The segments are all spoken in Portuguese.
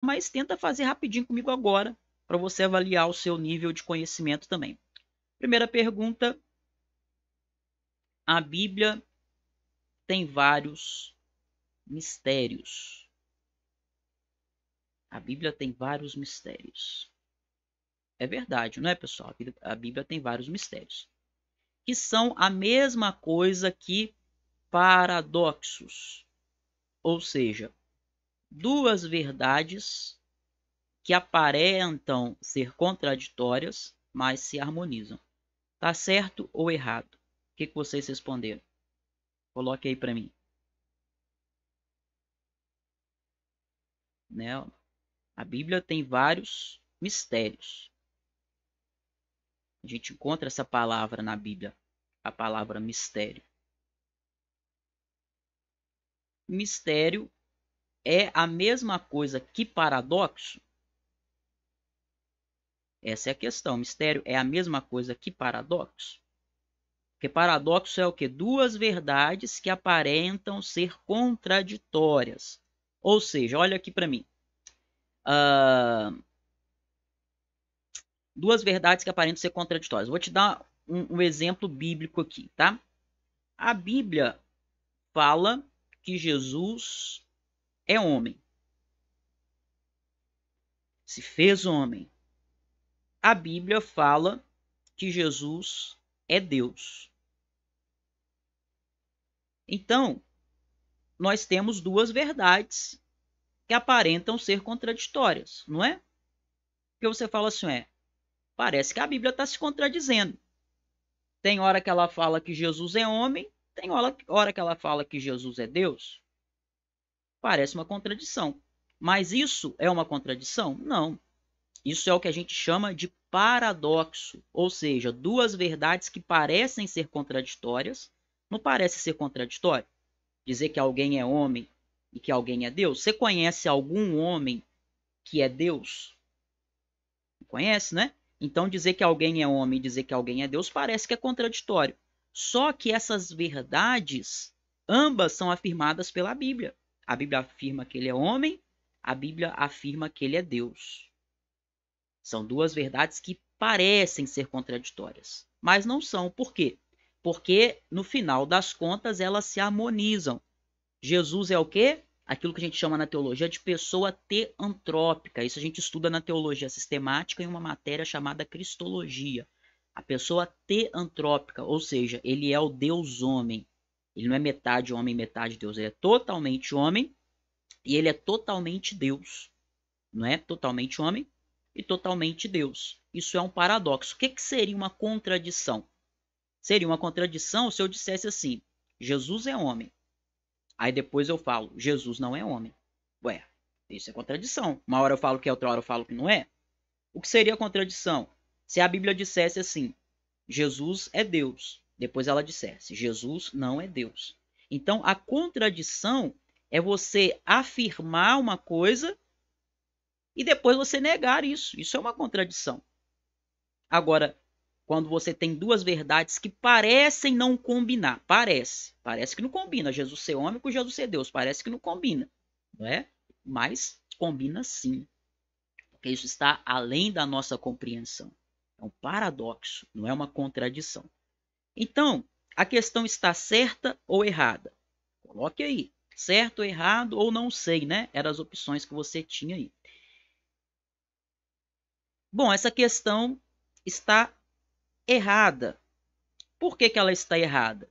mas tenta fazer rapidinho comigo agora, para você avaliar o seu nível de conhecimento também. Primeira pergunta: a Bíblia tem vários mistérios. A Bíblia tem vários mistérios. É verdade, não é, pessoal? A Bíblia tem vários mistérios, que são a mesma coisa que paradoxos, ou seja, duas verdades que aparentam ser contraditórias, mas se harmonizam. Tá certo ou errado? O que vocês responderam? Coloque aí para mim. Né? A Bíblia tem vários mistérios. A gente encontra essa palavra na Bíblia, a palavra mistério. Mistério é a mesma coisa que paradoxo? Essa é a questão. Mistério é a mesma coisa que paradoxo? Porque paradoxo é o quê? Duas verdades que aparentam ser contraditórias. Ou seja, olha aqui para mim. Duas verdades que aparentam ser contraditórias. Vou te dar um exemplo bíblico aqui, tá? A Bíblia fala que Jesus é homem. Se fez homem. A Bíblia fala que Jesus é Deus. Então, nós temos duas verdades que aparentam ser contraditórias, não é? Porque você fala assim, parece que a Bíblia está se contradizendo. Tem hora que ela fala que Jesus é homem, tem hora que ela fala que Jesus é Deus. Parece uma contradição. Mas isso é uma contradição? Não. Isso é o que a gente chama de paradoxo, ou seja, duas verdades que parecem ser contraditórias. Não parece ser contraditório? Dizer que alguém é homem e que alguém é Deus? Você conhece algum homem que é Deus? Conhece, né? Então dizer que alguém é homem e dizer que alguém é Deus parece que é contraditório. Só que essas verdades, ambas são afirmadas pela Bíblia. A Bíblia afirma que ele é homem, a Bíblia afirma que ele é Deus. São duas verdades que parecem ser contraditórias, mas não são. Por quê? Porque, no final das contas, elas se harmonizam. Jesus é o quê? Aquilo que a gente chama na teologia de pessoa teantrópica. Isso a gente estuda na teologia sistemática em uma matéria chamada cristologia. A pessoa teantrópica, ou seja, ele é o Deus homem. Ele não é metade homem, metade Deus. Ele é totalmente homem e ele é totalmente Deus. Não é totalmente homem e totalmente Deus. Isso é um paradoxo. O que seria uma contradição? Seria uma contradição se eu dissesse assim: Jesus é homem. Aí depois eu falo, Jesus não é homem. Ué, isso é contradição. Uma hora eu falo que é, outra hora eu falo que não é. O que seria contradição? Se a Bíblia dissesse assim, Jesus é Deus. Depois ela dissesse, Jesus não é Deus. Então, a contradição é você afirmar uma coisa e depois você negar isso. Isso é uma contradição. Agora, quando você tem duas verdades que parecem não combinar, parece que não combina Jesus ser homem com Jesus ser Deus, parece que não combina, não é? Mas combina sim, porque isso está além da nossa compreensão. É um paradoxo, não é uma contradição. Então, a questão está certa ou errada? Coloque aí, certo, errado ou não sei, né? Eram as opções que você tinha aí. Bom, essa questão está errada. Por que ela está errada?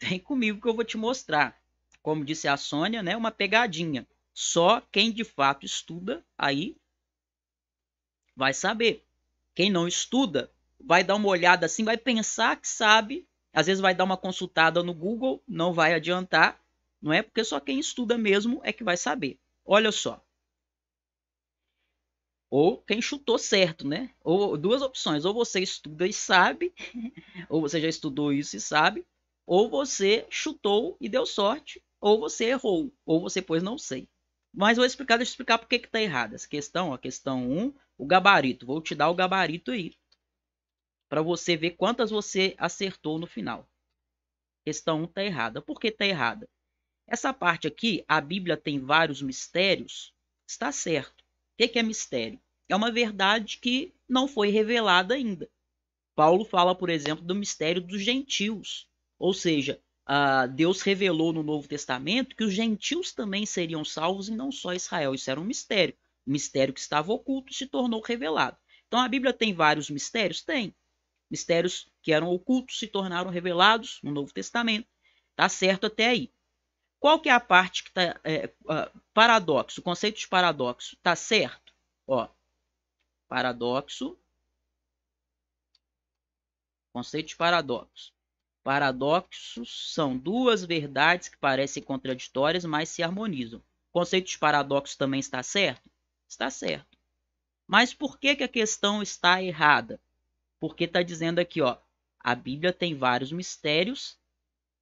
Vem comigo que eu vou te mostrar. Como disse a Sônia, né, uma pegadinha. Só quem de fato estuda aí vai saber. Quem não estuda vai dar uma olhada assim, vai pensar que sabe. Às vezes vai dar uma consultada no Google, não vai adiantar, não é? Porque só quem estuda mesmo é que vai saber. Olha só. Ou quem chutou certo, né? Ou duas opções. Ou você estuda e sabe, ou você já estudou isso e sabe, ou você chutou e deu sorte, ou você errou, ou você pôs não sei. Mas deixa eu explicar por que está errado. Essa questão, a questão 1, o gabarito. Vou te dar o gabarito aí, para você ver quantas você acertou no final. Questão 1 está errada. Por que está errada? Essa parte aqui, a Bíblia tem vários mistérios, está certo. que é mistério? É uma verdade que não foi revelada ainda. Paulo fala, por exemplo, do mistério dos gentios. Ou seja, Deus revelou no Novo Testamento que os gentios também seriam salvos e não só Israel. Isso era um mistério. Um mistério que estava oculto e se tornou revelado. Então a Bíblia tem vários mistérios? Tem. Mistérios que eram ocultos se tornaram revelados no Novo Testamento. Tá certo até aí. Qual que é a parte que está paradoxo? O conceito de paradoxo tá certo? Ó, paradoxo. Conceito de paradoxo. Paradoxos são duas verdades que parecem contraditórias, mas se harmonizam. O conceito de paradoxo também está certo? Está certo. Mas por que a questão está errada? Porque está dizendo aqui, ó, a Bíblia tem vários mistérios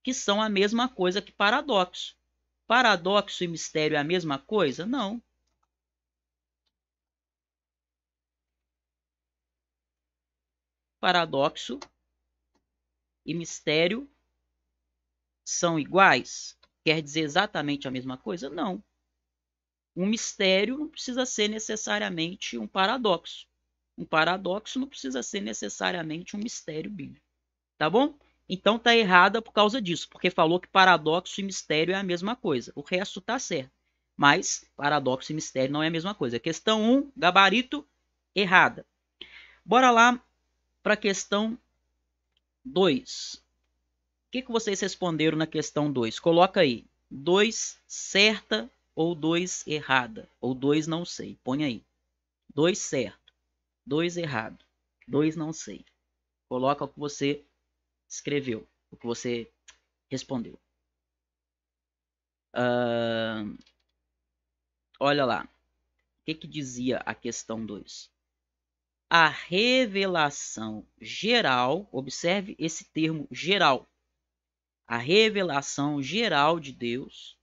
que são a mesma coisa que paradoxo. Paradoxo e mistério é a mesma coisa? Não. Paradoxo e mistério são iguais? Quer dizer exatamente a mesma coisa? Não. Um mistério não precisa ser necessariamente um paradoxo. Um paradoxo não precisa ser necessariamente um mistério bíblico. Tá bom? Então tá errada por causa disso, porque falou que paradoxo e mistério é a mesma coisa. O resto tá certo. Mas paradoxo e mistério não é a mesma coisa. Questão 1, gabarito, errada. Bora lá para a questão 2. O que vocês responderam na questão 2? Coloca aí. 2 certa ou 2 errada? Ou 2 não sei. Põe aí. 2 certo. 2 errado. 2 não sei. Coloca o que você escreveu. O que você respondeu. Olha lá. O que dizia a questão 2? A revelação geral, observe esse termo geral. A revelação geral de Deus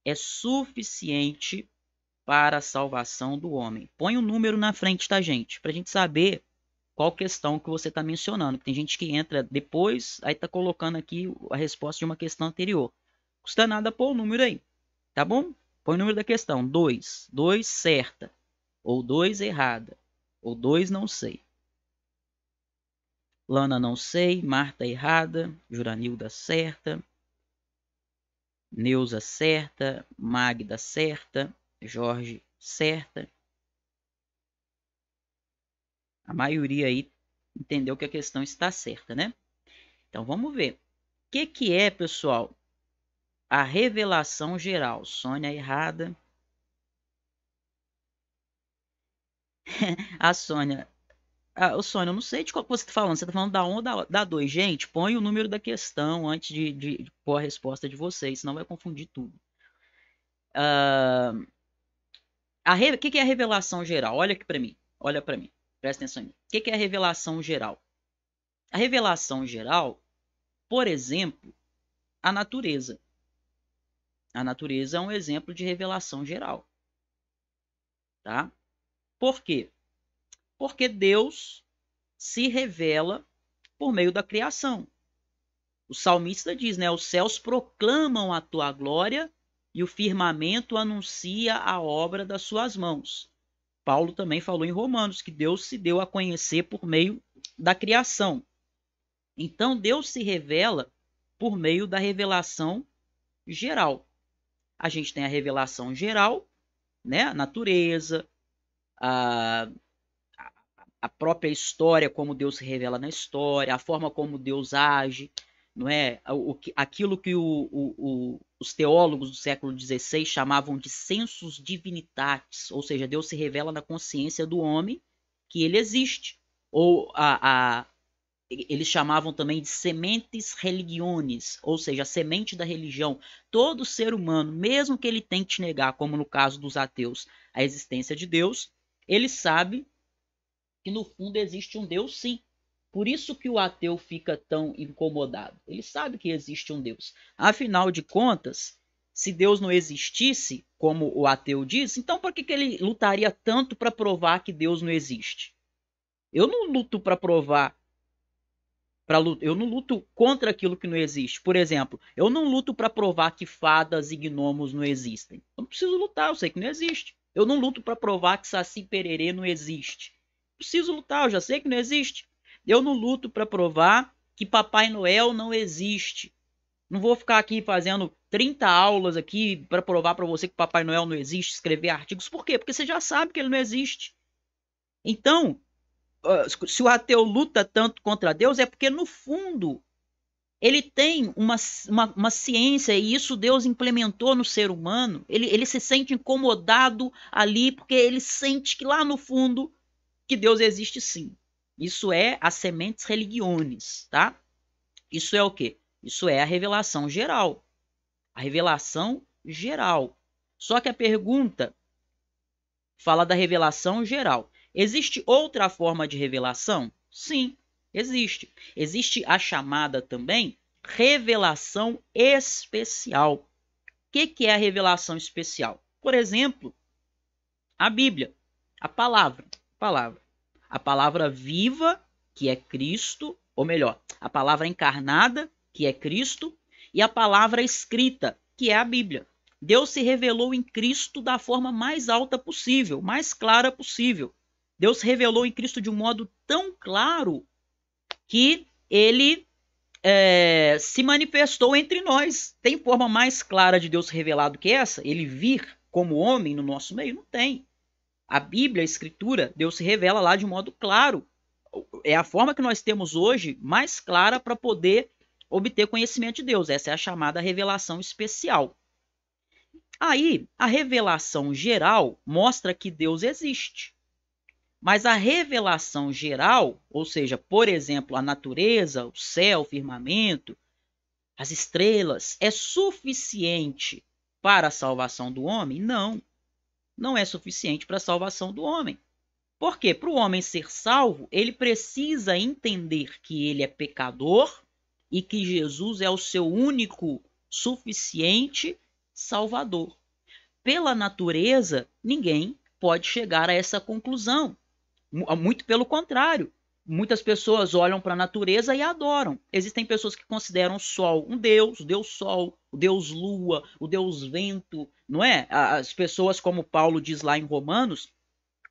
é suficiente para a salvação do homem. Põe um número na frente, tá, gente? Para a gente saber qual questão que você está mencionando. Tem gente que entra depois, aí está colocando aqui a resposta de uma questão anterior. Custa nada pôr o número aí, tá bom? Põe o número da questão. 2. 2 certa. Ou 2 errada. Ou 2 não sei. Lana não sei. Marta errada. Juranilda certa. Neuza certa. Magda certa. Jorge certa. A maioria aí entendeu que a questão está certa, né? Então vamos ver. O que é, pessoal, a revelação geral? Sônia errada. A Sônia. O Sônia, eu não sei de qual você está falando. Você está falando da 1 ou da 2? Gente, põe o número da questão antes de pôr a resposta de vocês, senão vai confundir tudo. O que é a revelação geral? Olha aqui para mim. Olha para mim. Presta atenção em mim. O que é a revelação geral? A revelação geral, por exemplo, a natureza. A natureza é um exemplo de revelação geral. Tá? Por quê? Porque Deus se revela por meio da criação. O salmista diz, né? Os céus proclamam a tua glória e o firmamento anuncia a obra das suas mãos. Paulo também falou em Romanos que Deus se deu a conhecer por meio da criação. Então Deus se revela por meio da revelação geral. A gente tem a revelação geral, né? A natureza, a própria história, como Deus se revela na história, a forma como Deus age, não é? Aquilo que os teólogos do século XVI chamavam de sensus divinitatis, ou seja, Deus se revela na consciência do homem que ele existe. Ou eles chamavam também de sementes religiones, ou seja, a semente da religião. Todo ser humano, mesmo que ele tente negar, como no caso dos ateus, a existência de Deus, ele sabe que no fundo existe um Deus, sim. Por isso que o ateu fica tão incomodado. Ele sabe que existe um Deus. Afinal de contas, se Deus não existisse, como o ateu diz, então por que ele lutaria tanto para provar que Deus não existe? Eu não luto para provar. Eu não luto contra aquilo que não existe. Por exemplo, eu não luto para provar que fadas e gnomos não existem. Eu não preciso lutar, eu sei que não existe. Eu não luto para provar que Saci Pererê não existe. Preciso lutar, eu já sei que não existe. Eu não luto para provar que Papai Noel não existe. Não vou ficar aqui fazendo 30 aulas aqui para provar para você que Papai Noel não existe, escrever artigos. Por quê? Porque você já sabe que ele não existe. Então, se o ateu luta tanto contra Deus, é porque no fundo ele tem uma ciência e isso Deus implementou no ser humano. Ele se sente incomodado ali porque ele sente que lá no fundo que Deus existe sim. Isso é as sementes religiones, tá? Isso é o quê? Isso é a revelação geral. A revelação geral. Só que a pergunta fala da revelação geral. Existe outra forma de revelação? Sim, existe. Existe a chamada também revelação especial. O que é a revelação especial? Por exemplo, a Bíblia, a palavra. A palavra viva, que é Cristo, ou melhor, a palavra encarnada, que é Cristo, e a palavra escrita, que é a Bíblia. Deus se revelou em Cristo da forma mais alta possível, mais clara possível. Deus se revelou em Cristo de um modo tão claro que ele se manifestou entre nós. Tem forma mais clara de Deus se revelar do que essa? Ele vir como homem no nosso meio? Não tem. A Bíblia, a Escritura, Deus se revela lá de modo claro. É a forma que nós temos hoje mais clara para poder obter conhecimento de Deus. Essa é a chamada revelação especial. Aí, a revelação geral mostra que Deus existe. Mas a revelação geral, ou seja, por exemplo, a natureza, o céu, o firmamento, as estrelas, é suficiente para a salvação do homem? Não, não é suficiente para a salvação do homem. Por quê? Para o homem ser salvo, ele precisa entender que ele é pecador e que Jesus é o seu único, suficiente Salvador. Pela natureza, ninguém pode chegar a essa conclusão. Muito pelo contrário. Muitas pessoas olham para a natureza e adoram. Existem pessoas que consideram o Sol um Deus, o Deus Sol, o Deus Lua, o Deus Vento, não é? As pessoas, como Paulo diz lá em Romanos,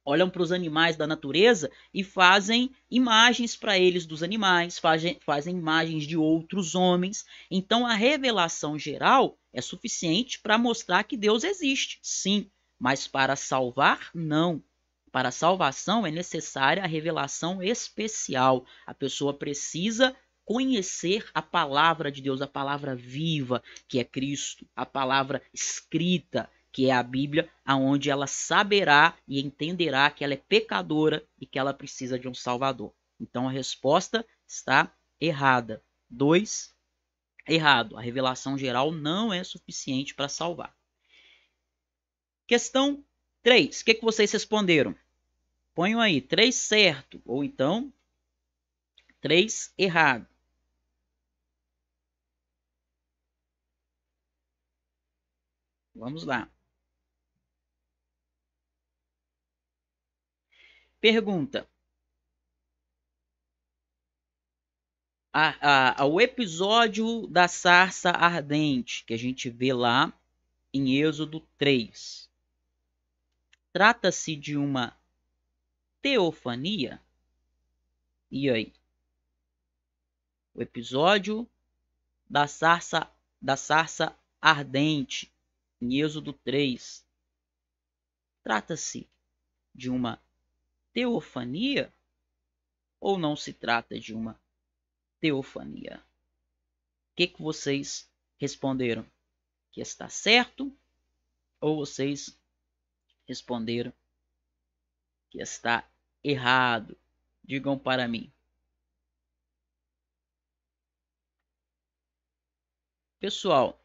olham para os animais da natureza e fazem imagens para eles dos animais, fazem imagens de outros homens. Então a revelação geral é suficiente para mostrar que Deus existe, sim, mas para salvar, não. Para a salvação é necessária a revelação especial. A pessoa precisa conhecer a palavra de Deus, a palavra viva, que é Cristo, a palavra escrita, que é a Bíblia, aonde ela saberá e entenderá que ela é pecadora e que ela precisa de um Salvador. Então a resposta está errada. 2, errado. A revelação geral não é suficiente para salvar. Questão 3. O que vocês responderam? Ponham aí 3 certo ou então 3 errado. Vamos lá. Pergunta. O episódio da sarça ardente, que a gente vê lá em Êxodo 3, trata-se de uma teofania? E aí? O episódio da sarça ardente, em Êxodo 3, trata-se de uma teofania ou não se trata de uma teofania? O que vocês responderam? Que está certo? Ou vocês responderam que está errado? Digam para mim. Pessoal,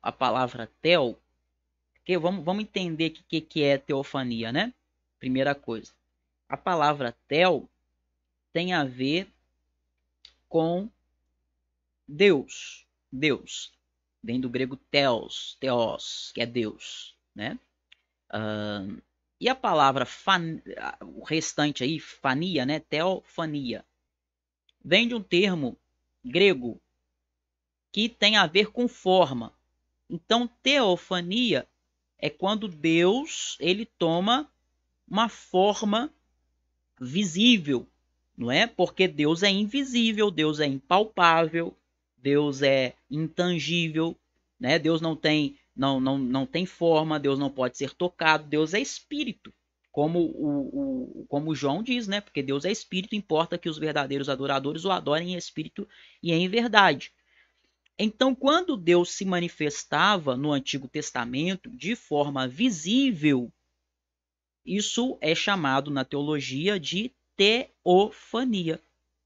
a palavra tel, que vamos entender o que é teofania, né? Primeira coisa. A palavra tel tem a ver com Deus. Deus. Vem do grego theos, que é Deus, né? E a palavra o restante aí, fania, né? Teofania, vem de um termo grego que tem a ver com forma. Então, teofania é quando Deus ele toma uma forma visível, não é? Porque Deus é invisível, Deus é impalpável, Deus é intangível, né? Deus não tem forma, Deus não pode ser tocado, Deus é espírito, como João diz, né? Porque Deus é espírito, importa que os verdadeiros adoradores o adorem em espírito e em verdade. Então, quando Deus se manifestava no Antigo Testamento de forma visível, isso é chamado na teologia de teofania.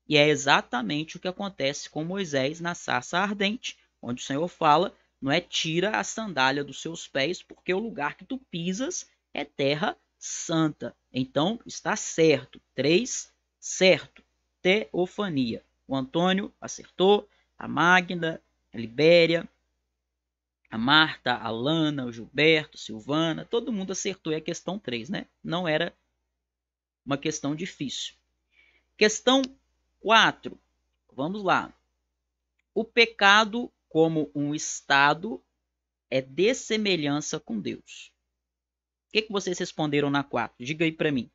E é exatamente o que acontece com Moisés na sarça ardente, onde o Senhor fala, não é tira a sandália dos seus pés, porque o lugar que tu pisas é terra santa. Então, está certo. 3, certo. Teofania. O Antônio acertou, a Magda, a Libéria, a Marta, a Lana, o Gilberto, a Silvana, todo mundo acertou a questão 3, né? Não era uma questão difícil. Questão 4. Vamos lá. O pecado como um estado é dessemelhança com Deus. O que vocês responderam na 4? Diga aí para mim.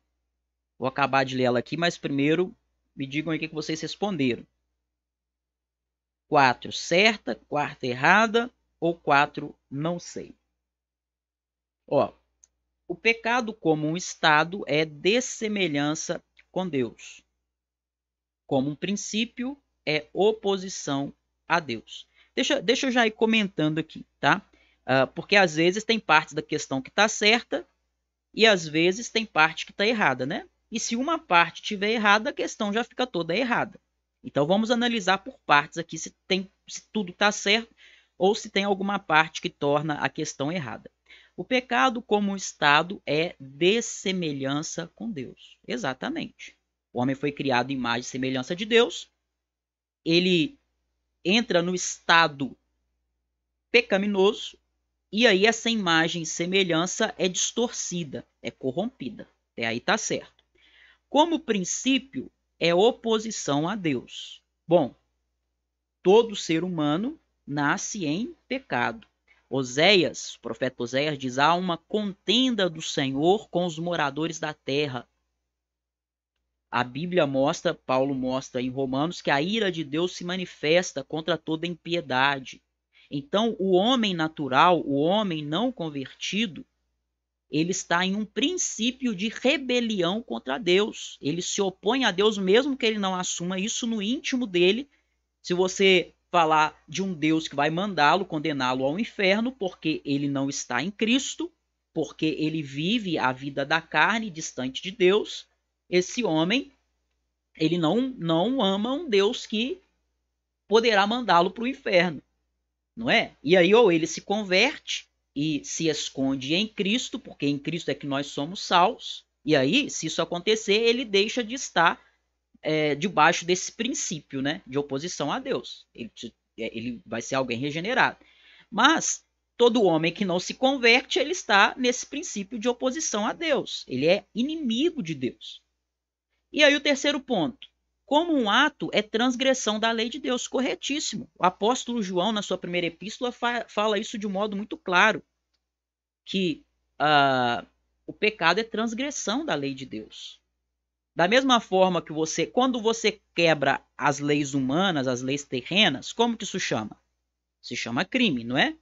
Vou acabar de ler ela aqui, mas primeiro me digam aí o que vocês responderam. 4 certa, 4 errada ou 4 não sei. Ó, o pecado como um estado é dessemelhança com Deus. Como um princípio, é oposição a Deus. Deixa eu já ir comentando aqui, tá? Porque às vezes tem partes da questão que está certa e às vezes tem parte que está errada, né? E se uma parte estiver errada, a questão já fica toda errada. Então vamos analisar por partes aqui se tudo está certo ou se tem alguma parte que torna a questão errada. O pecado como um estado é dessemelhança com Deus. Exatamente. O homem foi criado em imagem e semelhança de Deus. Ele entra no estado pecaminoso e aí essa imagem e semelhança é distorcida, é corrompida. Até aí está certo. Como princípio, é oposição a Deus. Bom, todo ser humano nasce em pecado. Oséias, o profeta Oséias diz, há uma contenda do Senhor com os moradores da terra. A Bíblia mostra, Paulo mostra em Romanos, que a ira de Deus se manifesta contra toda impiedade. Então, o homem natural, o homem não convertido, ele está em um princípio de rebelião contra Deus. Ele se opõe a Deus, mesmo que ele não assuma isso no íntimo dele. Se você falar de um Deus que vai mandá-lo, condená-lo ao inferno, porque ele não está em Cristo, porque ele vive a vida da carne, distante de Deus, esse homem, ele não ama um Deus que poderá mandá-lo para o inferno, não é? E aí ou ele se converte e se esconde em Cristo, porque em Cristo é que nós somos salvos, e aí, se isso acontecer, ele deixa de estar debaixo desse princípio, né, de oposição a Deus. Ele vai ser alguém regenerado. Mas todo homem que não se converte, ele está nesse princípio de oposição a Deus. Ele é inimigo de Deus. E aí o terceiro ponto. Como um ato é transgressão da lei de Deus, corretíssimo. O apóstolo João, na sua primeira epístola, fala isso de um modo muito claro, que o pecado é transgressão da lei de Deus. Da mesma forma que quando você quebra as leis humanas, as leis terrenas, como que isso chama? Se chama crime, não é?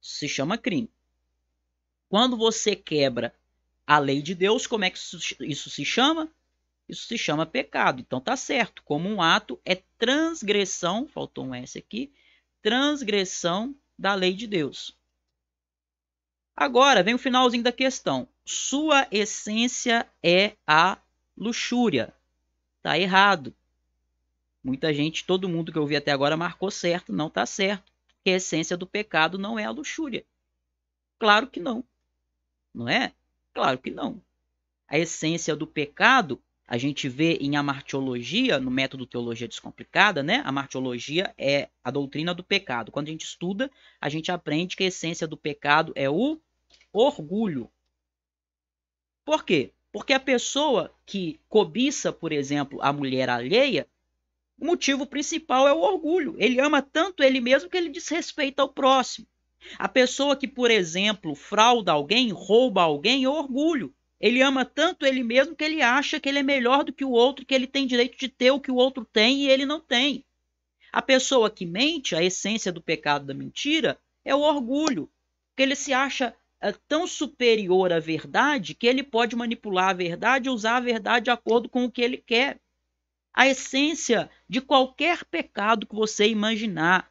Se chama crime. Quando você quebra a lei de Deus, como é que isso se chama? Isso se chama pecado. Então tá certo. Como um ato é transgressão, faltou um S aqui, transgressão da lei de Deus. Agora vem o finalzinho da questão. Sua essência é a luxúria. Tá errado. Muita gente, todo mundo que eu vi até agora marcou certo. Não tá certo. Porque a essência do pecado não é a luxúria. Claro que não. Não é? Claro que não. A essência do pecado, a gente vê em amartiologia, no método Teologia Descomplicada, né? A amartiologia é a doutrina do pecado. Quando a gente estuda, a gente aprende que a essência do pecado é o orgulho. Por quê? Porque a pessoa que cobiça, por exemplo, a mulher alheia, o motivo principal é o orgulho. Ele ama tanto ele mesmo que ele desrespeita o próximo. A pessoa que, por exemplo, frauda alguém, rouba alguém, é orgulho. Ele ama tanto ele mesmo que ele acha que ele é melhor do que o outro, que ele tem direito de ter o que o outro tem e ele não tem. A pessoa que mente, a essência do pecado da mentira, é o orgulho. Porque ele se acha tão superior à verdade que ele pode manipular a verdade e usar a verdade de acordo com o que ele quer. A essência de qualquer pecado que você imaginar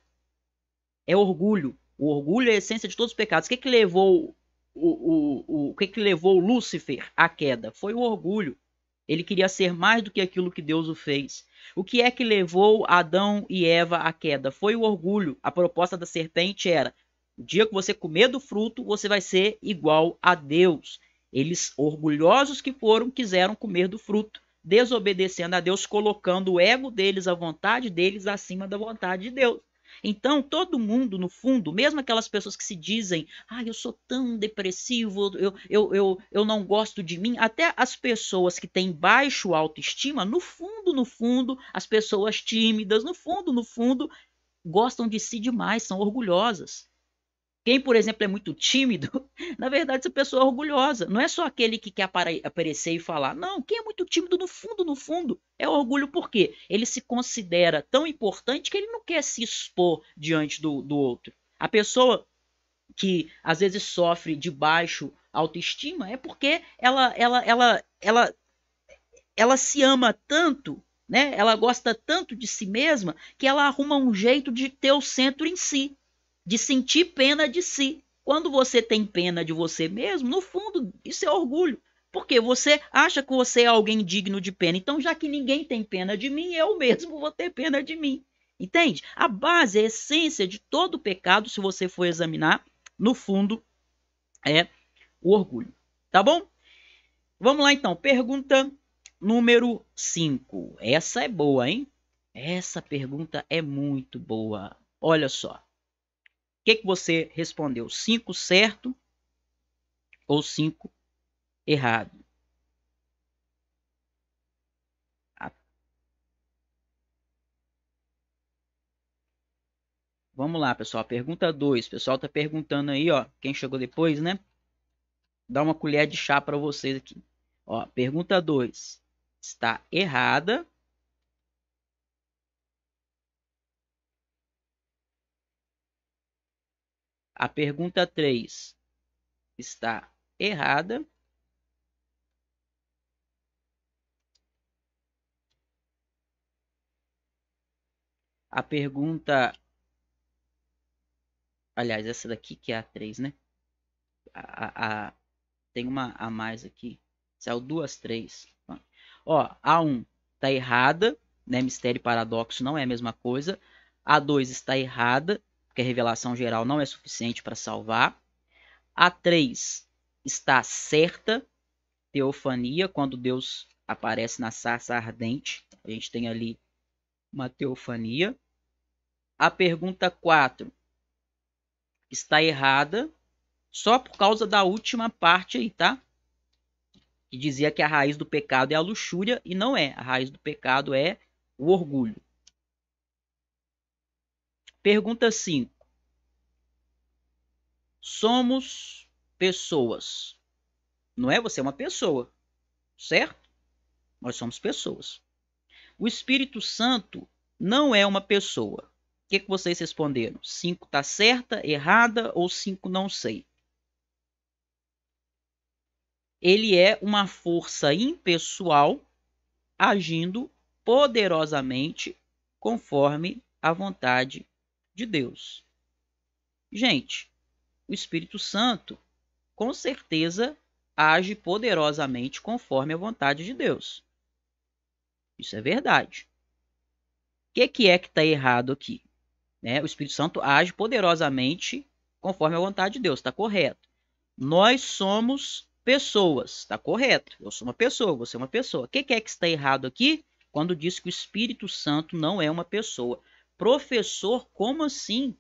é orgulho. O orgulho é a essência de todos os pecados. O que levou o que levou Lúcifer à queda? Foi o orgulho. Ele queria ser mais do que aquilo que Deus o fez. O que é que levou Adão e Eva à queda? Foi o orgulho. A proposta da serpente era: o dia que você comer do fruto, você vai ser igual a Deus. Eles, orgulhosos que foram, quiseram comer do fruto, desobedecendo a Deus, colocando o ego deles, a vontade deles, acima da vontade de Deus. Então, todo mundo, no fundo, mesmo aquelas pessoas que se dizem: eu sou tão depressivo, eu não gosto de mim, até as pessoas que têm baixo autoestima, no fundo, as pessoas tímidas, no fundo, gostam de si demais, são orgulhosas. Quem, por exemplo, é muito tímido, na verdade, essa pessoa é orgulhosa. Não é só aquele que quer aparecer e falar. Não, quem é muito tímido, no fundo, é orgulho. Por quê? Ele se considera tão importante que ele não quer se expor diante do outro. A pessoa que, às vezes, sofre de baixo autoestima é porque ela se ama tanto, né? Ela gosta tanto de si mesma que ela arruma um jeito de ter o centro em si, de sentir pena de si. Quando você tem pena de você mesmo, no fundo, isso é orgulho. Porque você acha que você é alguém digno de pena. Então, já que ninguém tem pena de mim, eu mesmo vou ter pena de mim. Entende? A base, a essência de todo pecado, se você for examinar, no fundo, é o orgulho. Tá bom? Vamos lá então. Pergunta número 5. Essa é boa, hein? Essa pergunta é muito boa. Olha só. O que você respondeu? 5 certo ou 5 errado? Vamos lá, pessoal. Pergunta 2. O pessoal tá perguntando aí, ó. Quem chegou depois, né? Dá uma colher de chá para vocês aqui. Ó, pergunta 2. Está errada. A pergunta 3 está errada. A pergunta... Aliás, essa daqui que é a 3, né? Tem uma a mais aqui. Saiu 2, 3. Ó, a 1 está errada, né? Mistério e paradoxo não é a mesma coisa. A 2 está errada, porque a revelação geral não é suficiente para salvar. A 3 está certa, teofania, quando Deus aparece na sarça ardente. A gente tem ali uma teofania. A pergunta 4 está errada, só por causa da última parte aí, tá? Que dizia que a raiz do pecado é a luxúria, e não é. A raiz do pecado é o orgulho. Pergunta 5. Somos pessoas. Não é? Você é uma pessoa, certo? Nós somos pessoas. O Espírito Santo não é uma pessoa. O que vocês responderam? 5 está certa, errada ou 5 não sei? Ele é uma força impessoal agindo poderosamente conforme a vontade de Deus. Gente, o Espírito Santo com certeza age poderosamente conforme a vontade de Deus. Isso é verdade. O que é que está errado aqui? O Espírito Santo age poderosamente conforme a vontade de Deus, está correto. Nós somos pessoas, está correto. Eu sou uma pessoa, você é uma pessoa. O que é que está errado aqui? Quando diz que o Espírito Santo não é uma pessoa. Professor, como assim?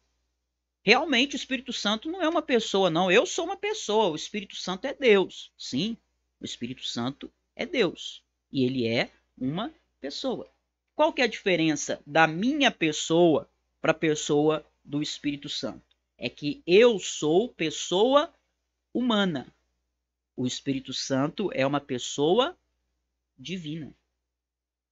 Realmente o Espírito Santo não é uma pessoa, não. Eu sou uma pessoa, o Espírito Santo é Deus. Sim, o Espírito Santo é Deus. E ele é uma pessoa. Qual que é a diferença da minha pessoa para a pessoa do Espírito Santo? é que eu sou pessoa humana. O Espírito Santo é uma pessoa divina.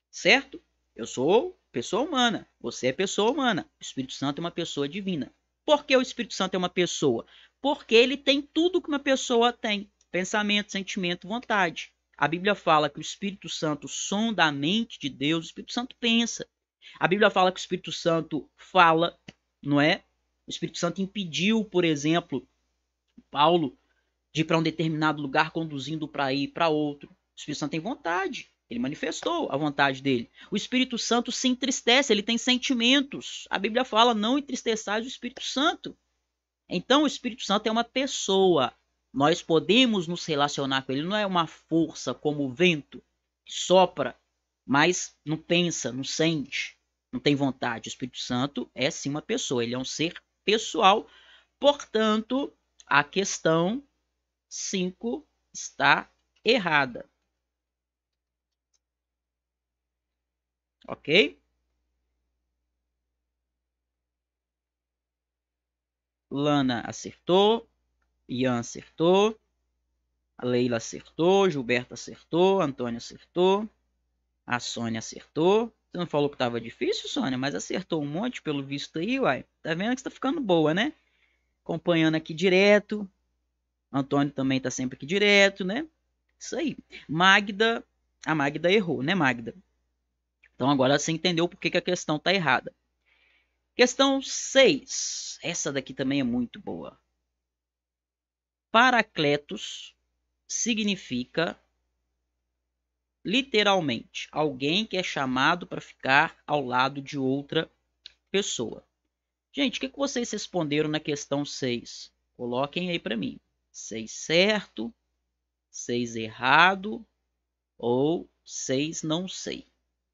Certo? Eu sou pessoa humana. Você é pessoa humana. O Espírito Santo é uma pessoa divina. Por que o Espírito Santo é uma pessoa? Porque ele tem tudo que uma pessoa tem. Pensamento, sentimento, vontade. A Bíblia fala que o Espírito Santo sonda a mente de Deus. O Espírito Santo pensa. A Bíblia fala que o Espírito Santo fala, não é? O Espírito Santo impediu, por exemplo, Paulo de ir para um determinado lugar conduzindo para ir para outro. O Espírito Santo tem vontade. Ele manifestou a vontade dele. O Espírito Santo se entristece, ele tem sentimentos. A Bíblia fala, não entristeçais o Espírito Santo. Então, o Espírito Santo é uma pessoa. Nós podemos nos relacionar com ele. Não é uma força como o vento que sopra, mas não pensa, não sente, não tem vontade. O Espírito Santo é sim uma pessoa. Ele é um ser pessoal. Portanto, a questão 5 está errada. Ok? Lana acertou. Ian acertou. A Leila acertou. Gilberto acertou. Antônio acertou. A Sônia acertou. Você não falou que estava difícil, Sônia? Mas acertou um monte pelo visto aí, uai. Tá vendo que está ficando boa, né? Acompanhando aqui direto. Antônio também está sempre aqui direto, né? Isso aí. Magda. A Magda errou, né, Magda? Então agora você entendeu por que a questão está errada. Questão 6. Essa daqui também é muito boa. Paracletos significa literalmente alguém que é chamado para ficar ao lado de outra pessoa. Gente, o que vocês responderam na questão 6? Coloquem aí para mim. 6 certo, 6 errado ou 6 não sei.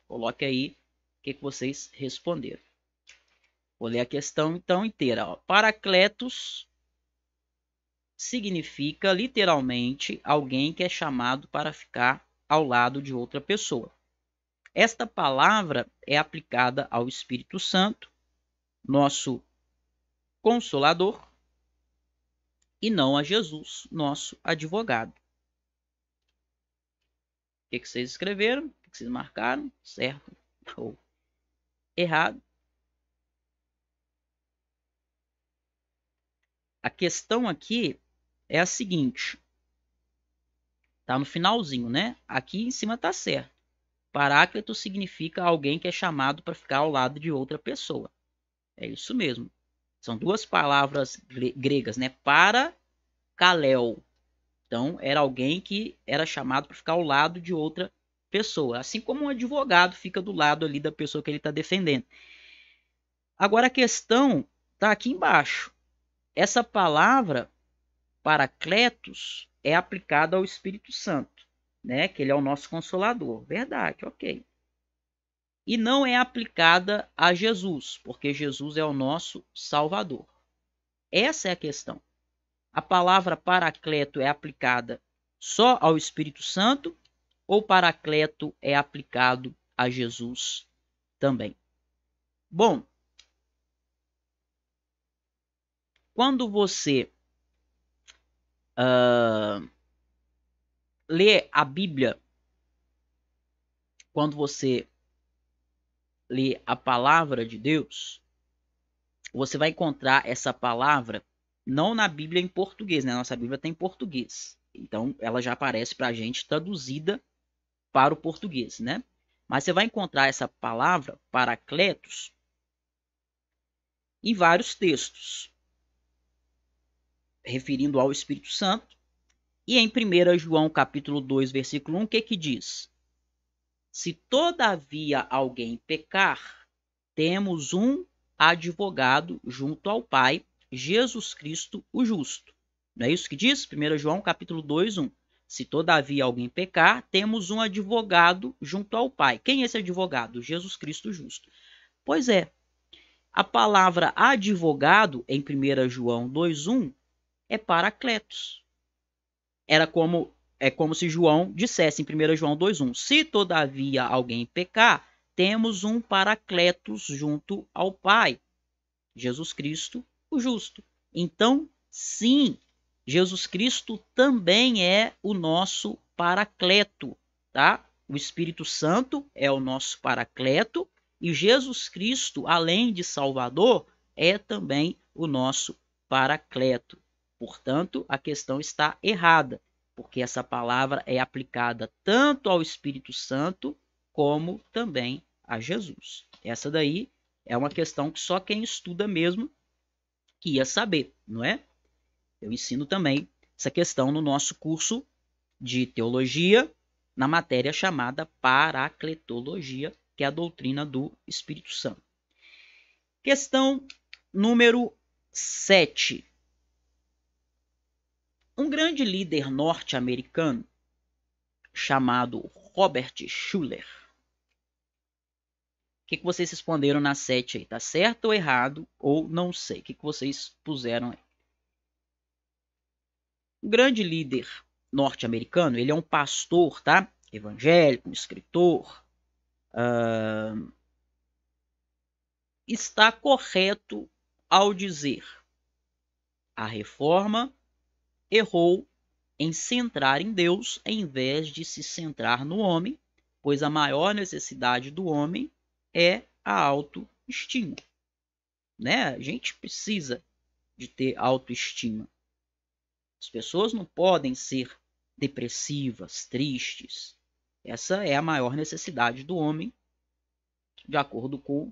Coloque aí o que vocês responderam. Vou ler a questão então inteira. Ó. Paracletos significa literalmente alguém que é chamado para ficar ao lado de outra pessoa. Esta palavra é aplicada ao Espírito Santo, nosso Consolador, e não a Jesus, nosso advogado. O que vocês escreveram? O que vocês marcaram? Certo ou errado? A questão aqui é a seguinte. Tá no finalzinho, né? Aqui em cima tá certo. Paráclito significa alguém que é chamado para ficar ao lado de outra pessoa. É isso mesmo. São duas palavras gregas, né? Parakaleo. Então, era alguém que era chamado para ficar ao lado de outra pessoa. Assim como um advogado fica do lado ali da pessoa que ele está defendendo. Agora, a questão está aqui embaixo. Essa palavra, paracletos, é aplicada ao Espírito Santo, né? Que ele é o nosso Consolador. Verdade, ok. E não é aplicada a Jesus, porque Jesus é o nosso Salvador. Essa é a questão. A palavra paracleto é aplicada só ao Espírito Santo ou paracleto é aplicado a Jesus também? Bom, quando você lê a Bíblia, quando você lê a palavra de Deus, você vai encontrar essa palavra não na Bíblia em português, né? Nossa Bíblia tem em português. Então, ela já aparece para a gente traduzida para o português, né? Mas você vai encontrar essa palavra, paracletos, em vários textos, referindo ao Espírito Santo. E em 1 João capítulo 2, versículo 1, o que diz? Se todavia alguém pecar, temos um advogado junto ao Pai, Jesus Cristo o justo. Não é isso que diz? 1 João capítulo 2, 1. Se todavia alguém pecar, temos um advogado junto ao Pai. Quem é esse advogado? Jesus Cristo justo. Pois é, a palavra advogado em 1 João 2,1 é paracletos. É como se João dissesse em 1 João 2,1: se todavia alguém pecar, temos um paracletos junto ao Pai, Jesus Cristo, o justo. Então, sim, Jesus Cristo também é o nosso Paracleto, tá? O Espírito Santo é o nosso Paracleto e Jesus Cristo, além de Salvador, é também o nosso Paracleto. Portanto, a questão está errada, porque essa palavra é aplicada tanto ao Espírito Santo como também a Jesus. Essa daí é uma questão que só quem estuda mesmo que ia saber, não é? Eu ensino também essa questão no nosso curso de teologia, na matéria chamada Paracletologia, que é a doutrina do Espírito Santo. Questão número 7. Um grande líder norte-americano chamado Robert Schuller. O que vocês responderam na 7 aí? Tá certo ou errado? Ou não sei. O que vocês puseram aí? Um grande líder norte-americano, ele é um pastor, tá? Evangélico, um escritor. Está correto ao dizer: a reforma errou em centrar em Deus em vez de se centrar no homem, pois a maior necessidade do homem é a autoestima. Né? A gente precisa de ter autoestima. As pessoas não podem ser depressivas, tristes. Essa é a maior necessidade do homem, de acordo com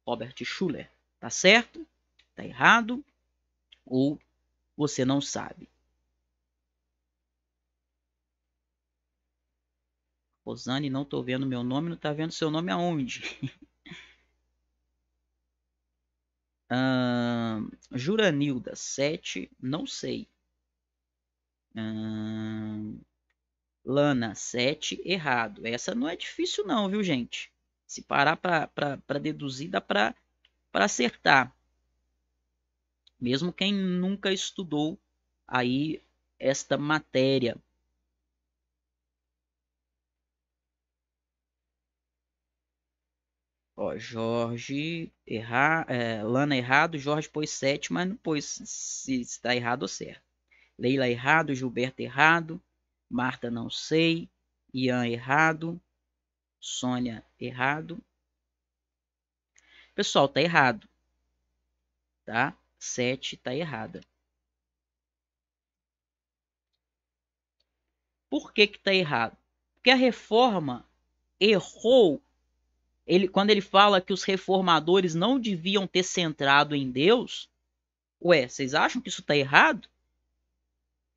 Robert Schuller. Tá certo? Tá errado? Ou você não sabe? Rosane, não tô vendo meu nome, não tá vendo seu nome aonde? Juranilda, 7, não sei. Lana, 7, errado. Essa não é difícil não, viu, gente? Se parar para deduzir, dá para acertar. Mesmo quem nunca estudou aí esta matéria. Ó, Jorge, Lana errado, Jorge pôs 7, mas não pôs se está errado ou certo. Leila errado, Gilberto errado, Marta não sei, Ian errado, Sônia errado. Pessoal, tá errado. Tá? 7 tá errada. Por que tá errado? Porque a reforma errou. Quando ele fala que os reformadores não deviam ter centrado em Deus, ué, vocês acham que isso tá errado?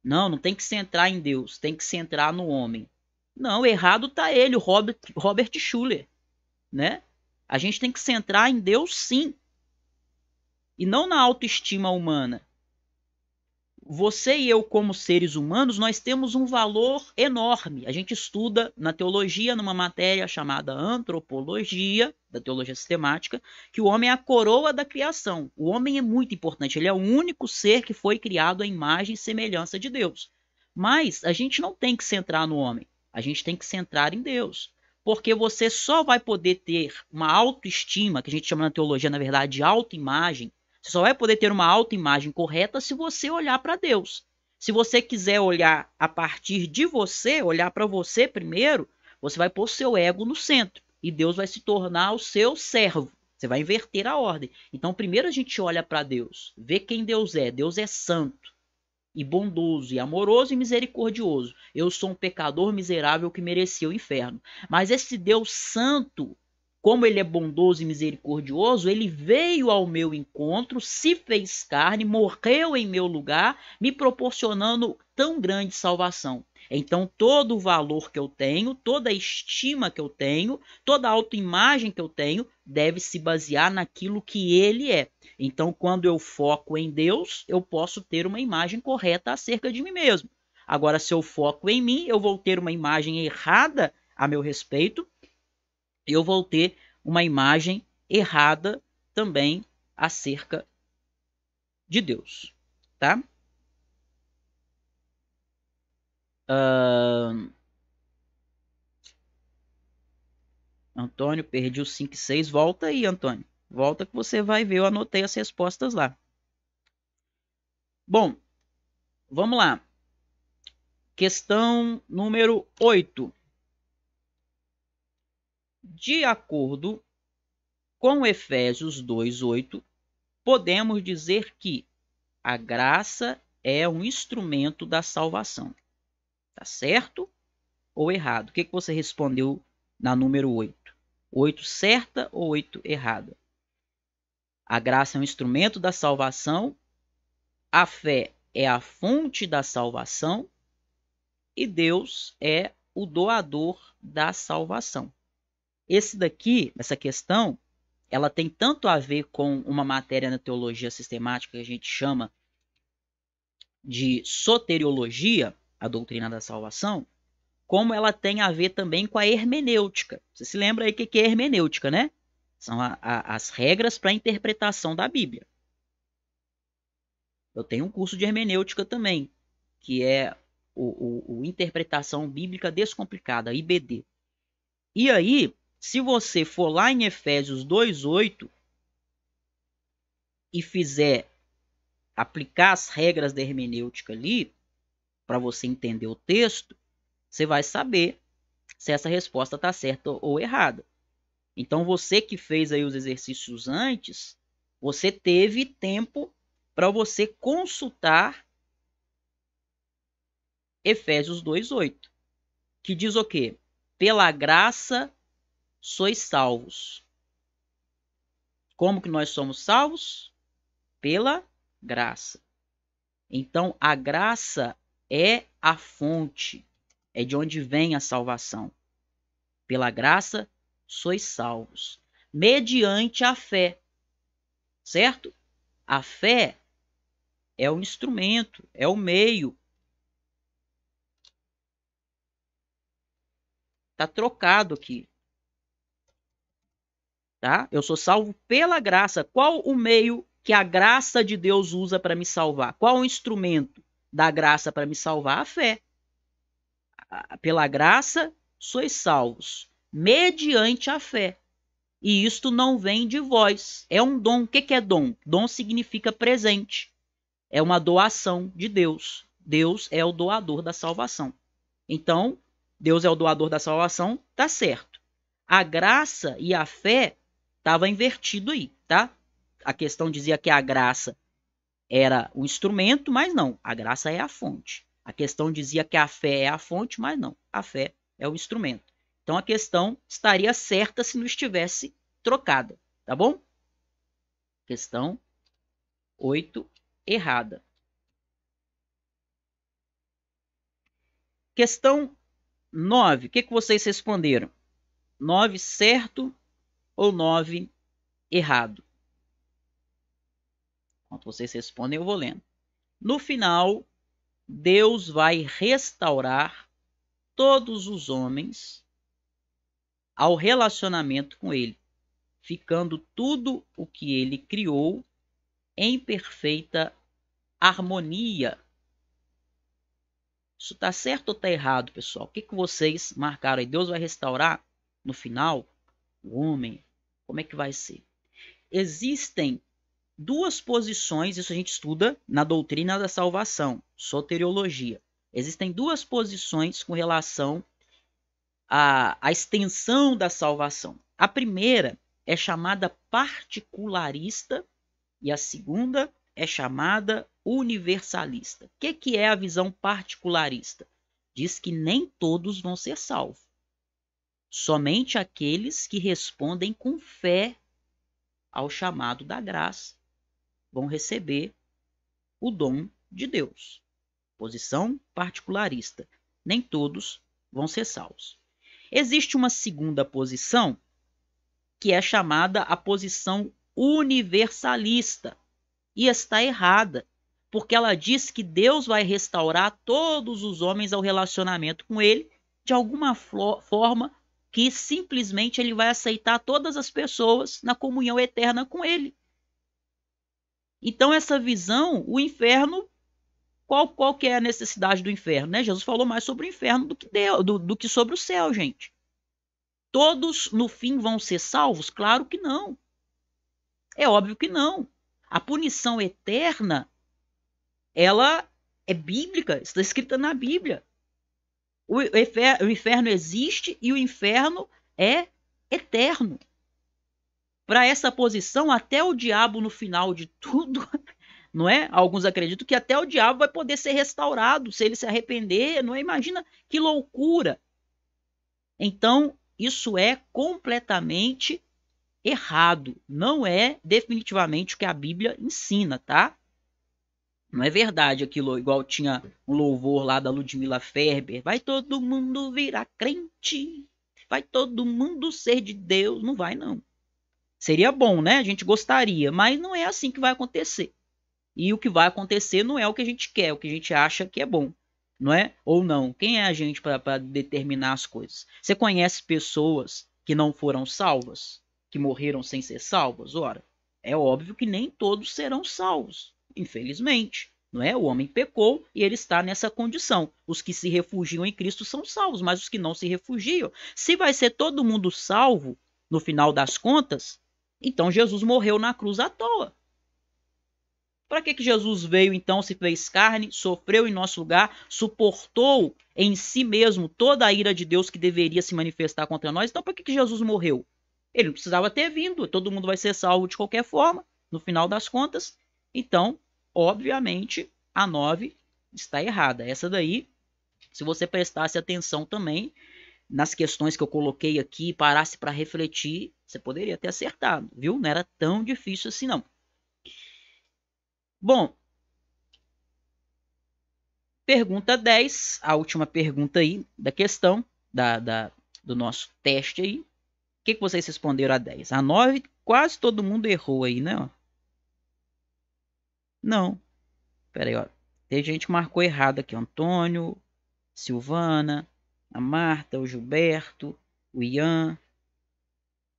Não, não tem que centrar em Deus, tem que centrar no homem. Não, errado tá ele, o Robert Schuller, né? A gente tem que centrar em Deus, sim, e não na autoestima humana. Você e eu, como seres humanos, nós temos um valor enorme. A gente estuda na teologia, numa matéria chamada antropologia, da teologia sistemática, que o homem é a coroa da criação. O homem é muito importante, ele é o único ser que foi criado à imagem e semelhança de Deus. Mas a gente não tem que centrar no homem, a gente tem que centrar em Deus. Porque você só vai poder ter uma autoestima, que a gente chama na teologia, na verdade, de autoimagem. Você só vai poder ter uma autoimagem correta se você olhar para Deus. Se você quiser olhar a partir de você, olhar para você primeiro, você vai pôr seu ego no centro. E Deus vai se tornar o seu servo. Você vai inverter a ordem. Então, primeiro a gente olha para Deus, vê quem Deus é. Deus é santo, e bondoso, e amoroso e misericordioso. Eu sou um pecador miserável que merecia o inferno. Mas esse Deus santo, como ele é bondoso e misericordioso, ele veio ao meu encontro, se fez carne, morreu em meu lugar, me proporcionando tão grande salvação. Então, todo o valor que eu tenho, toda a estima que eu tenho, toda a autoimagem que eu tenho, deve se basear naquilo que ele é. Então, quando eu foco em Deus, eu posso ter uma imagem correta acerca de mim mesmo. Agora, se eu foco em mim, eu vou ter uma imagem errada a meu respeito, eu vou ter uma imagem errada também acerca de Deus, tá? Antônio, perdi o 5 e 6. Volta aí, Antônio. Volta que você vai ver, eu anotei as respostas lá. Bom, vamos lá. Questão número 8. De acordo com Efésios 2:8, podemos dizer que a graça é um instrumento da salvação. Tá certo ou errado? O que você respondeu na número 8? 8 certa ou 8 errada? A graça é um instrumento da salvação, a fé é a fonte da salvação e Deus é o doador da salvação. Essa questão, ela tem tanto a ver com uma matéria na teologia sistemática que a gente chama de soteriologia, a doutrina da salvação, como ela tem a ver também com a hermenêutica. Você se lembra aí o que é hermenêutica, né? São as regras para a interpretação da Bíblia. Eu tenho um curso de hermenêutica também, que é o Interpretação Bíblica Descomplicada, IBD. E aí, se você for lá em Efésios 2:8 e fizer aplicar as regras da hermenêutica ali, para você entender o texto, você vai saber se essa resposta está certa ou errada. Então, você que fez aí os exercícios antes, você teve tempo para você consultar Efésios 2:8, que diz o quê? Pela graça sois salvos. Como que nós somos salvos? Pela graça. Então, a graça é a fonte, é de onde vem a salvação. Pela graça sois salvos, mediante a fé, certo? A fé é o instrumento, é o meio. Está trocado aqui. Tá? Eu sou salvo pela graça. Qual o meio que a graça de Deus usa para me salvar? Qual o instrumento da graça para me salvar? A fé. Pela graça sois salvos, mediante a fé. E isto não vem de vós. É um dom. O que é dom? Dom significa presente. É uma doação de Deus. Deus é o doador da salvação. Então, Deus é o doador da salvação, tá certo. A graça e a fé estava invertido aí, tá? A questão dizia que a graça era o instrumento, mas não. A graça é a fonte. A questão dizia que a fé é a fonte, mas não. A fé é o instrumento. Então a questão estaria certa se não estivesse trocada, tá bom? Questão 8, errada. Questão 9. O que vocês responderam? 9 certo ou 9 errado? Enquanto vocês respondem, eu vou lendo. No final, Deus vai restaurar todos os homens ao relacionamento com Ele, ficando tudo o que Ele criou em perfeita harmonia. Isso está certo ou está errado, pessoal? O que vocês marcaram aí? Deus vai restaurar no final o homem? Como é que vai ser? Existem duas posições, isso a gente estuda na doutrina da salvação, soteriologia. Existem duas posições com relação à extensão da salvação. A primeira é chamada particularista e a segunda é chamada universalista. O que é a visão particularista? Diz que nem todos vão ser salvos. Somente aqueles que respondem com fé ao chamado da graça vão receber o dom de Deus. Posição particularista. Nem todos vão ser salvos. Existe uma segunda posição que é chamada a posição universalista. E está errada, porque ela diz que Deus vai restaurar todos os homens ao relacionamento com Ele, de alguma forma que simplesmente Ele vai aceitar todas as pessoas na comunhão eterna com Ele. Então, essa visão, o inferno, qual que é a necessidade do inferno? Né? Jesus falou mais sobre o inferno do que sobre o céu, gente. Todos, no fim, vão ser salvos? Claro que não. É óbvio que não. A punição eterna ela é bíblica, está escrita na Bíblia. O inferno existe e o inferno é eterno. Para essa posição, até o diabo no final de tudo, não é? Alguns acreditam que até o diabo vai poder ser restaurado se ele se arrepender, não é? Imagina que loucura. Então, isso é completamente errado. Não é definitivamente o que a Bíblia ensina, tá? Não é verdade aquilo, igual tinha um louvor lá da Ludmilla Ferber. Vai todo mundo virar crente. Vai todo mundo ser de Deus. Não vai, não. Seria bom, né? A gente gostaria, mas não é assim que vai acontecer. E o que vai acontecer não é o que a gente quer, o que a gente acha que é bom, não é? Ou não. Quem é a gente para determinar as coisas? Você conhece pessoas que não foram salvas? Que morreram sem ser salvas? Ora, é óbvio que nem todos serão salvos, infelizmente. Não é? O homem pecou e ele está nessa condição. Os que se refugiam em Cristo são salvos, mas os que não se refugiam, se vai ser todo mundo salvo no final das contas, então Jesus morreu na cruz à toa. Para que Jesus veio então, se fez carne, sofreu em nosso lugar, suportou em si mesmo toda a ira de Deus que deveria se manifestar contra nós? Então para que Jesus morreu? Ele não precisava ter vindo, todo mundo vai ser salvo de qualquer forma, no final das contas. Então, obviamente, a 9 está errada. Essa daí, se você prestasse atenção também nas questões que eu coloquei aqui, parasse para refletir, você poderia ter acertado, viu? Não era tão difícil assim não. Bom, pergunta 10, a última pergunta aí da questão, do nosso teste aí. O que vocês responderam a 10? A 9, quase todo mundo errou aí, né? Não. Pera aí, ó. Tem gente que marcou errado aqui. Antônio, Silvana, a Marta, o Gilberto, o Ian,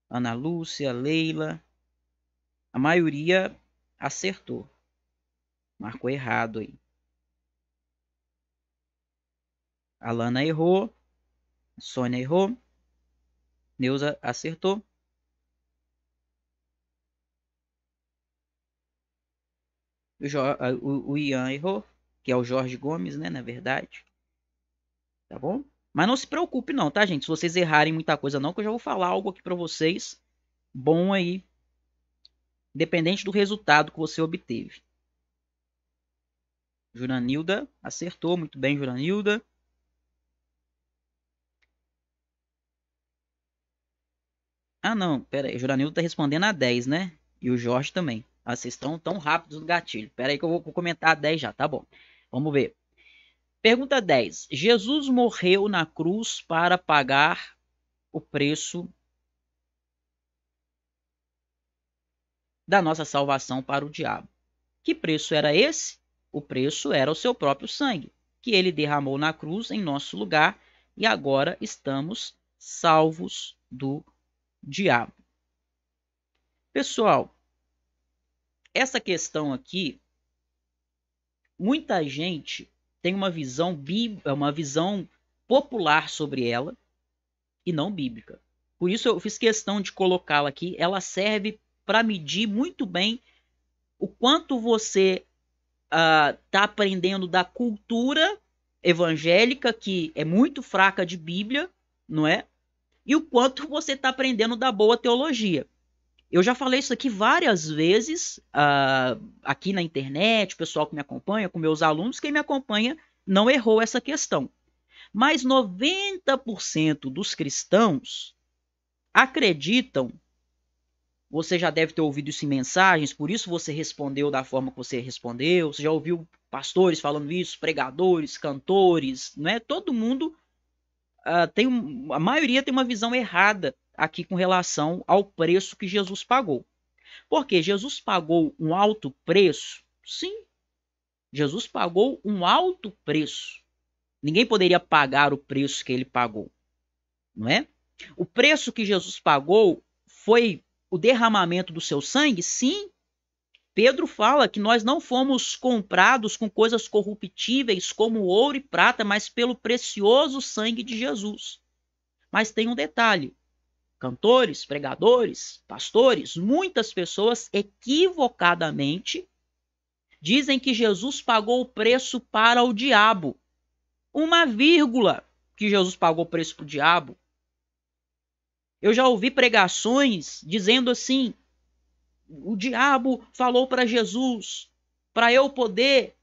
Ana Lúcia, Leila. A maioria acertou. Marcou errado aí. A Lana errou. A Sônia errou. Neuza acertou. O Ian errou, que é o Jorge Gomes, né, na verdade. Tá bom? Mas não se preocupe não, tá, gente? Se vocês errarem muita coisa não, que eu já vou falar algo aqui para vocês bom aí, independente do resultado que você obteve. Juranilda acertou, muito bem, Juranilda. Ah, não, pera aí, Juranilda tá respondendo a 10, né? E o Jorge também. Ah, vocês estão tão rápidos no gatilho. Pera aí que eu vou comentar a 10 já, tá bom. Vamos ver. Pergunta 10. Jesus morreu na cruz para pagar o preço da nossa salvação para o diabo. Que preço era esse? O preço era o seu próprio sangue, que ele derramou na cruz em nosso lugar, e agora estamos salvos do diabo. Pessoal, essa questão aqui, muita gente tem uma visão popular sobre ela e não bíblica. Por isso eu fiz questão de colocá-la aqui. Ela serve para medir muito bem o quanto você está aprendendo da cultura evangélica, que é muito fraca de Bíblia, não é? E o quanto você está aprendendo da boa teologia. Eu já falei isso aqui várias vezes, aqui na internet, o pessoal que me acompanha, com meus alunos, quem me acompanha não errou essa questão. Mas 90% dos cristãos acreditam, você já deve ter ouvido isso em mensagens, por isso você respondeu da forma que você respondeu, você já ouviu pastores falando isso, pregadores, cantores, não é? Todo mundo a maioria tem uma visão errada aqui com relação ao preço que Jesus pagou. Porque Jesus pagou um alto preço? Sim, Jesus pagou um alto preço. Ninguém poderia pagar o preço que ele pagou, não é? O preço que Jesus pagou foi o derramamento do seu sangue? Sim. Pedro fala que nós não fomos comprados com coisas corruptíveis como ouro e prata, mas pelo precioso sangue de Jesus. Mas tem um detalhe: cantores, pregadores, pastores, muitas pessoas equivocadamente dizem que Jesus pagou o preço para o diabo. Uma vírgula que Jesus pagou o preço para o diabo. Eu já ouvi pregações dizendo assim: o diabo falou para Jesus, para eu poder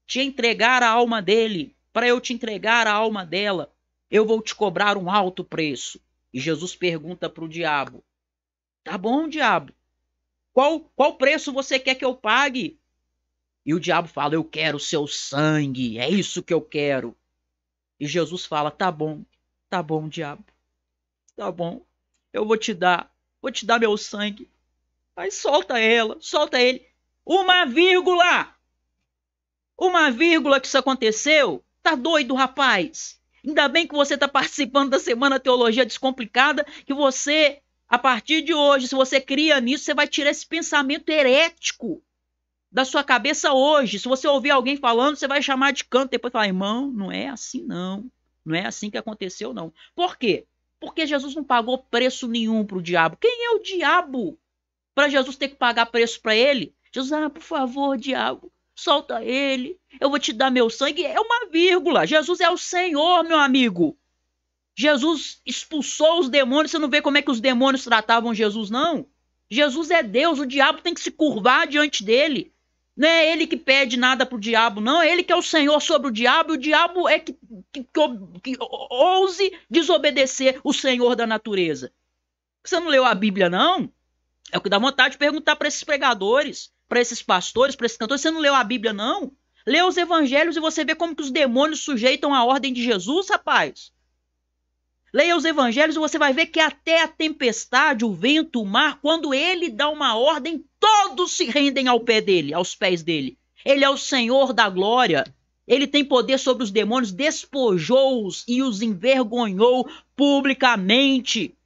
te entregar a alma dele, para eu te entregar a alma dela, eu vou te cobrar um alto preço. E Jesus pergunta para o diabo: tá bom, diabo, qual preço você quer que eu pague? E o diabo fala: eu quero o seu sangue, é isso que eu quero. E Jesus fala: tá bom, diabo, tá bom, eu vou te dar meu sangue. Aí solta ela, solta ele. Uma vírgula que isso aconteceu. Tá doido, rapaz? Ainda bem que você está participando da Semana Teologia Descomplicada, que você, a partir de hoje, se você cria nisso, você vai tirar esse pensamento herético da sua cabeça hoje. Se você ouvir alguém falando, você vai chamar de canto, depois falar: irmão, não é assim não. Não é assim que aconteceu não. Por quê? Porque Jesus não pagou preço nenhum para o diabo. Quem é o diabo para Jesus ter que pagar preço para ele? Jesus: por favor, diabo, solta ele, eu vou te dar meu sangue. É uma vírgula. Jesus é o Senhor, meu amigo. Jesus expulsou os demônios. Você não vê como é que os demônios tratavam Jesus, não? Jesus é Deus, o diabo tem que se curvar diante dele. Não é ele que pede nada pro diabo, não. É ele que é o Senhor sobre o diabo, e o diabo é que ouse desobedecer o Senhor da natureza. Você não leu a Bíblia, não? É o que dá vontade de perguntar para esses pregadores, para esses pastores, para esses cantores: você não leu a Bíblia, não? Lê os evangelhos e você vê como que os demônios sujeitam a ordem de Jesus, rapaz. Leia os evangelhos e você vai ver que até a tempestade, o vento, o mar, quando ele dá uma ordem, todos se rendem ao pé dele, aos pés dele. Ele é o Senhor da glória. Ele tem poder sobre os demônios, despojou-os e os envergonhou publicamente.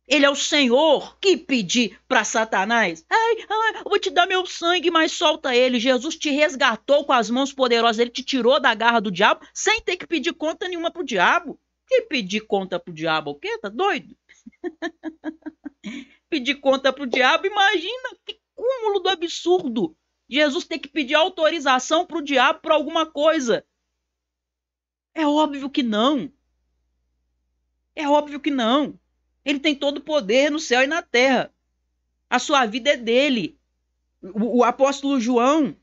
Ele é o Senhor. Que pedir para Satanás: eu vou te dar meu sangue, mas solta ele. Jesus te resgatou com as mãos poderosas. Ele te tirou da garra do diabo sem ter que pedir conta nenhuma pro diabo. Que pedir conta pro diabo o quê? Tá doido? Pedir conta pro diabo, imagina que cúmulo do absurdo. Jesus ter que pedir autorização pro diabo por alguma coisa. É óbvio que não. É óbvio que não. Ele tem todo o poder no céu e na terra. A sua vida é dele. O apóstolo João,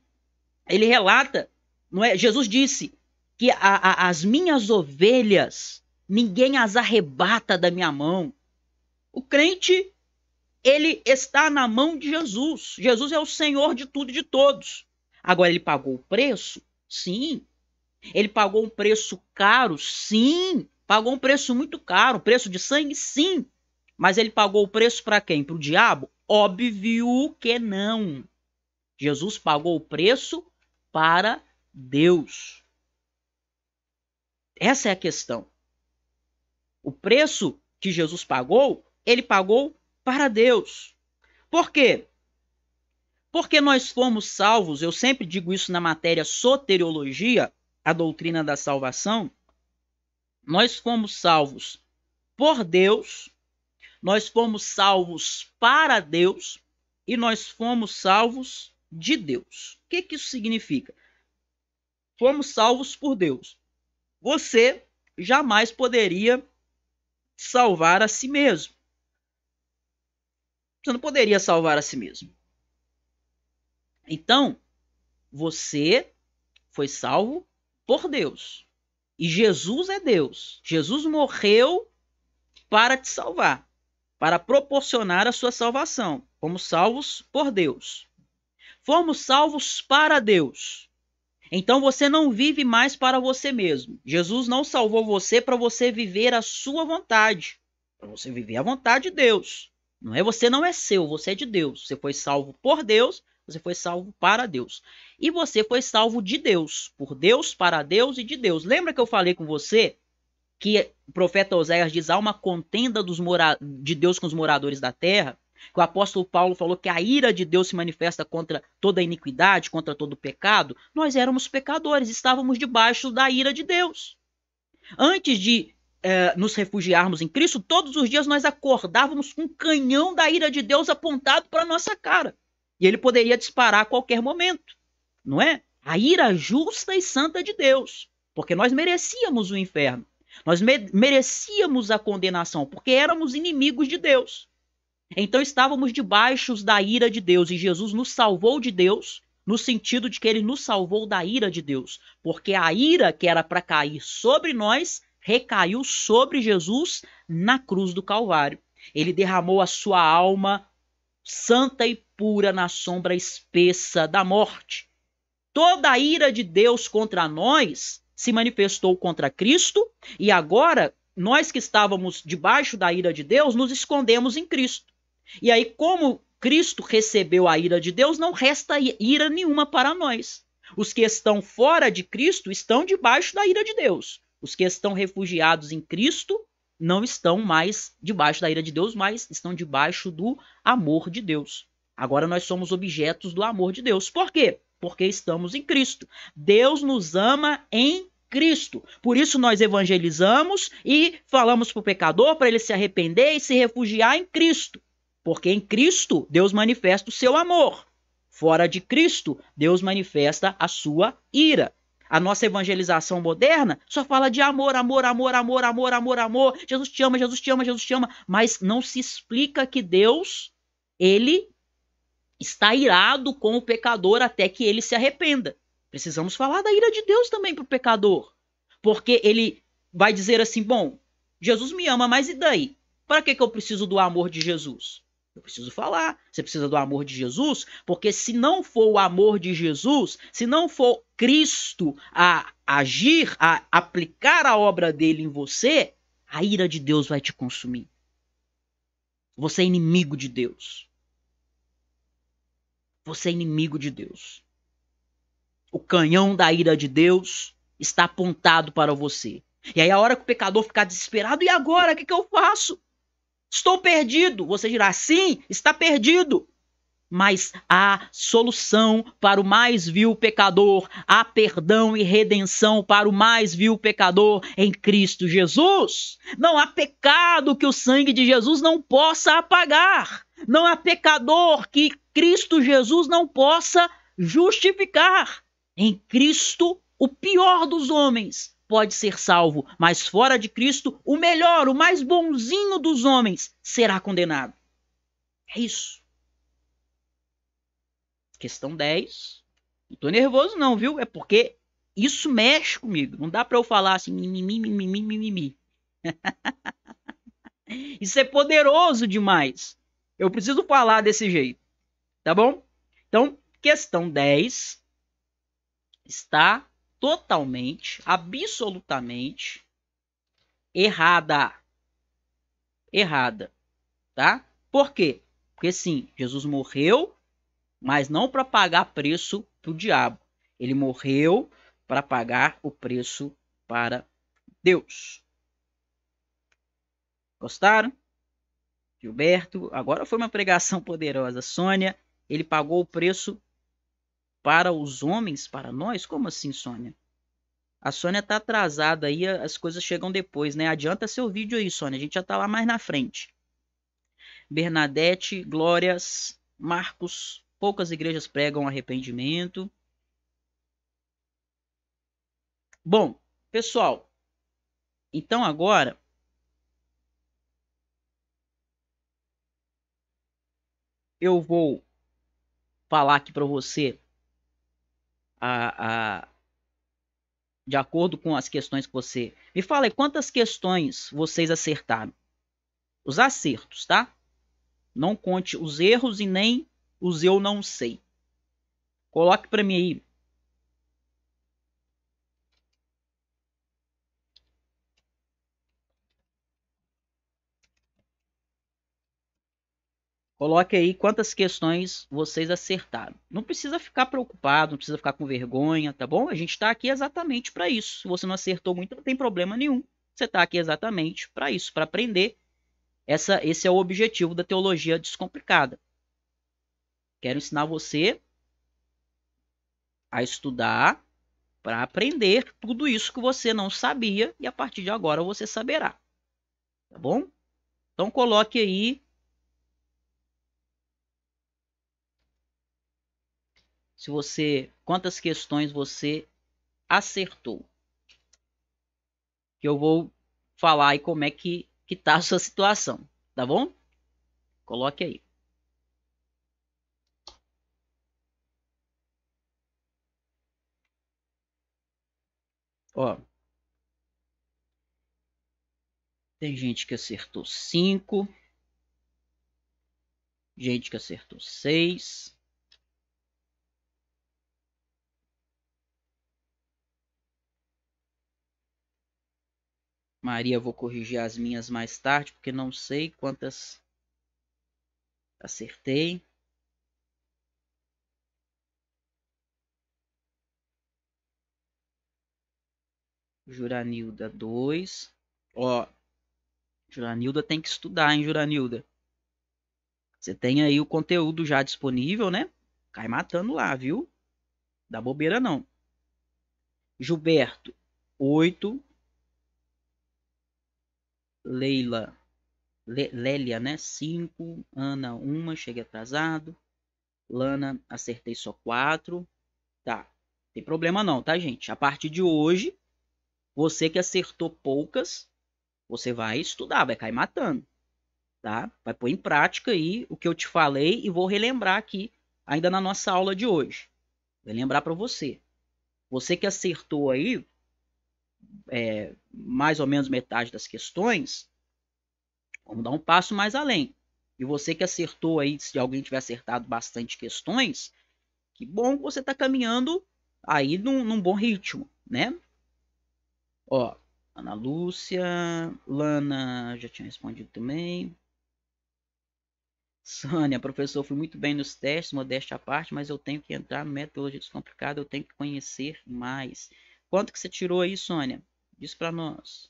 ele relata, não é? Jesus disse que as minhas ovelhas, ninguém as arrebata da minha mão. O crente, ele está na mão de Jesus. Jesus é o Senhor de tudo e de todos. Agora, ele pagou o preço? Sim. Ele pagou um preço caro? Sim. Pagou um preço muito caro. Preço de sangue? Sim. Mas ele pagou o preço para quem? Para o diabo? Óbvio que não. Jesus pagou o preço para Deus. Essa é a questão. O preço que Jesus pagou, ele pagou para Deus. Por quê? Porque nós fomos salvos, eu sempre digo isso na matéria soteriologia, a doutrina da salvação. Nós fomos salvos por Deus, nós fomos salvos para Deus e nós fomos salvos de Deus. O que isso significa? Fomos salvos por Deus. Você jamais poderia salvar a si mesmo. Você não poderia salvar a si mesmo. Então, você foi salvo por Deus. E Jesus é Deus. Jesus morreu para te salvar, para proporcionar a sua salvação. Fomos salvos por Deus. Fomos salvos para Deus. Então você não vive mais para você mesmo. Jesus não salvou você para você viver a sua vontade, para você viver a vontade de Deus. Não é, você não é seu, você é de Deus. Você foi salvo por Deus, você foi salvo para Deus. E você foi salvo de Deus, por Deus, para Deus e de Deus. Lembra que eu falei com você que o profeta Oséias diz: há uma contenda de Deus com os moradores da terra? Que o apóstolo Paulo falou que a ira de Deus se manifesta contra toda a iniquidade, contra todo o pecado. Nós éramos pecadores, estávamos debaixo da ira de Deus. Antes de nos refugiarmos em Cristo, todos os dias nós acordávamos com um canhão da ira de Deus apontado para a nossa cara. E ele poderia disparar a qualquer momento, não é? A ira justa e santa de Deus, porque nós merecíamos o inferno. Nós merecíamos a condenação, porque éramos inimigos de Deus. Então estávamos debaixo da ira de Deus, e Jesus nos salvou de Deus, no sentido de que ele nos salvou da ira de Deus, porque a ira que era para cair sobre nós, recaiu sobre Jesus na cruz do Calvário. Ele derramou a sua alma santa e pura na sombra espessa da morte. Toda a ira de Deus contra nós se manifestou contra Cristo, e agora nós que estávamos debaixo da ira de Deus nos escondemos em Cristo. E aí, como Cristo recebeu a ira de Deus, não resta ira nenhuma para nós. Os que estão fora de Cristo estão debaixo da ira de Deus. Os que estão refugiados em Cristo não estão mais debaixo da ira de Deus, mas estão debaixo do amor de Deus. Agora nós somos objetos do amor de Deus. Por quê? Porque estamos em Cristo. Deus nos ama em Cristo. Por isso nós evangelizamos e falamos para o pecador para ele se arrepender e se refugiar em Cristo. Porque em Cristo Deus manifesta o seu amor. Fora de Cristo, Deus manifesta a sua ira. A nossa evangelização moderna só fala de amor, amor, amor, amor, amor, amor, amor. Jesus te ama, Jesus te ama, Jesus te ama. Mas não se explica que Deus, ele está irado com o pecador até que ele se arrependa. Precisamos falar da ira de Deus também para o pecador. Porque ele vai dizer assim, bom, Jesus me ama, mas e daí? Para que eu preciso do amor de Jesus? Eu preciso falar, você precisa do amor de Jesus, porque se não for o amor de Jesus, se não for Cristo a agir, a aplicar a obra dele em você, a ira de Deus vai te consumir. Você é inimigo de Deus. Você é inimigo de Deus. O canhão da ira de Deus está apontado para você. E aí a hora que o pecador ficar desesperado, e agora? O que eu faço? Estou perdido. Você dirá, sim, está perdido. Mas há solução para o mais vil pecador. Há perdão e redenção para o mais vil pecador em Cristo Jesus. Não há pecado que o sangue de Jesus não possa apagar. Não há pecador que Cristo Jesus não possa justificar. Em Cristo, o pior dos homens pode ser salvo, mas fora de Cristo, o melhor, o mais bonzinho dos homens será condenado. É isso. Questão 10. Não tô nervoso não, viu? É porque isso mexe comigo. Não dá para eu falar assim, mimimi, mimimi, mimimi. Isso é poderoso demais. Eu preciso falar desse jeito. Tá bom? Então, questão 10 está totalmente, absolutamente errada. Errada, tá? Por quê? Porque sim, Jesus morreu, mas não para pagar preço para o diabo. Ele morreu para pagar o preço para Deus. Gostaram? Gilberto, agora foi uma pregação poderosa. Sônia, ele pagou o preço para os homens, para nós? Como assim, Sônia? A Sônia tá atrasada aí, as coisas chegam depois, né? Adianta seu vídeo aí, Sônia, a gente já tá lá mais na frente. Bernadette, Glórias, Marcos, poucas igrejas pregam arrependimento. Bom, pessoal, então agora eu vou falar aqui para você de acordo com as questões que você... Me fala aí, quantas questões vocês acertaram? Os acertos, tá? Não conte os erros e nem os eu não sei. Coloque para mim aí. Coloque aí quantas questões vocês acertaram. Não precisa ficar preocupado, não precisa ficar com vergonha, tá bom? A gente está aqui exatamente para isso. Se você não acertou muito, não tem problema nenhum. Você está aqui exatamente para isso, para aprender. Esse é o objetivo da teologia descomplicada. Quero ensinar você a estudar para aprender tudo isso que você não sabia e a partir de agora você saberá. Tá bom? Então coloque aí quantas questões você acertou. Que eu vou falar aí como é que tá a sua situação, tá bom? Coloque aí. Ó, tem gente que acertou 5, gente que acertou 6. Maria, vou corrigir as minhas mais tarde, porque não sei quantas acertei. Juranilda, 2. Ó, Juranilda tem que estudar, hein, Juranilda? Você tem aí o conteúdo já disponível, né? Cai matando lá, viu? Dá bobeira não. Gilberto, 8. Leila, Lélia, né? 5. Ana, 1. Cheguei atrasado. Lana, acertei só 4. Tá. Tem problema não, tá, gente? A partir de hoje, você que acertou poucas, você vai estudar, vai cair matando, tá? Vai pôr em prática aí o que eu te falei e vou relembrar aqui ainda na nossa aula de hoje. Vou lembrar para você. Você que acertou aí mais ou menos metade das questões, vamos dar um passo mais além. E você que acertou aí, se alguém tiver acertado bastante questões, que bom que você está caminhando aí num bom ritmo, né? Ó, Ana Lúcia, Lana, já tinha respondido também. Sônia, professor, fui muito bem nos testes, modéstia à parte, mas eu tenho que entrar no metodologia descomplicada, eu tenho que conhecer mais. Quanto que você tirou aí, Sônia? Diz para nós.